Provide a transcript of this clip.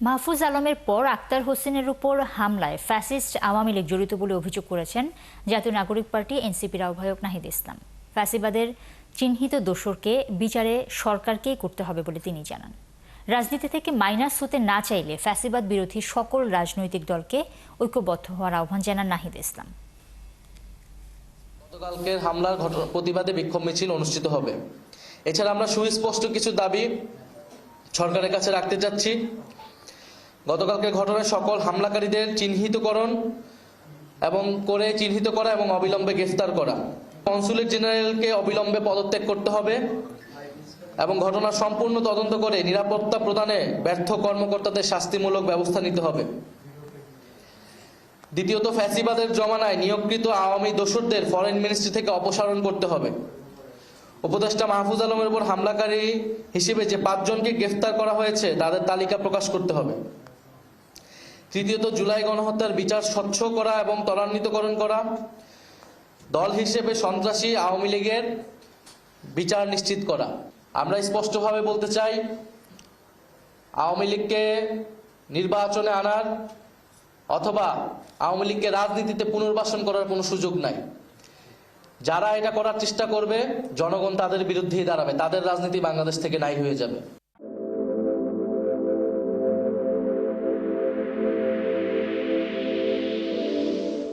মাহফুজ আলমের পর আক্তার হোসেনের উপর হামলায় ফ্যাসিস্ট আওয়ামী লীগ জড়িত বলে অভিযোগ করেছেন জাতীয় নাগরিক পার্টি এনসিপির আহ্বায়ক নাহিদ ইসলাম। ফ্যাসিবাদের চিহ্নিত দোসরকে বিচারে সরকারকেই করতে হবে বলে তিনি জানান। রাজনীতি থেকে মাইনাস হতে না চাইলে ফ্যাসিবাদ বিরোধী সকল রাজনৈতিক দলকে ঐক্যবদ্ধ হওয়ার আহ্বান জানান নাহিদ ইসলাম। গতকালকের হামলার প্রতিবাদে বিক্ষোভ মিছিল অনুষ্ঠিত হবে। এছাড়া আমরা সুস্পষ্ট কিছু দাবি সরকারের কাছে রাখতে চাচ্ছি। গতকালকের ঘটনায় সকল হামলাকারীদের চিহ্নিত করা এবং অবিলম্বে গ্রেফতার করা। কনসুলেট জেনারেলকে অবিলম্বে পদত্যাগ করতে হবে এবং ঘটনার সম্পূর্ণ তদন্ত করে নিরাপত্তা প্রদানে ব্যর্থ কর্মকর্তাদের শাস্তিমূলক ব্যবস্থা নিতে হবে। দ্বিতীয়ত, ফ্যাসিবাদের জমানায় নিয়োগকৃত আওয়ামী দোসরদের ফরেন মিনিস্ট্রি থেকে অপসারণ করতে হবে। উপদেষ্টা মাহফুজ আলমের উপর হামলাকারী হিসেবে যে 5 জনকে গ্রেফতার করা হয়েছে তাদের তালিকা প্রকাশ করতে হবে। তৃতীয়ত, জুলাই গণহত্যার বিচার স্বচ্ছ করা এবং ত্বরান্বিতকরণ করা। দল হিসেবে সন্ত্রাসী আওয়ামী লীগের বিচার নিশ্চিত করা। আমরা স্পষ্টভাবে বলতে চাই, আওয়ামী লীগকে নির্বাচনে আনার অথবা আওয়ামী লীগকে রাজনীতিতে পুনর্বাসন করার কোনো সুযোগ নাই। যারা এটা করার চেষ্টা করবে জনগণ তাদের বিরুদ্ধেই দাঁড়াবে, তাদের রাজনীতি বাংলাদেশ থেকে নাই হয়ে যাবে।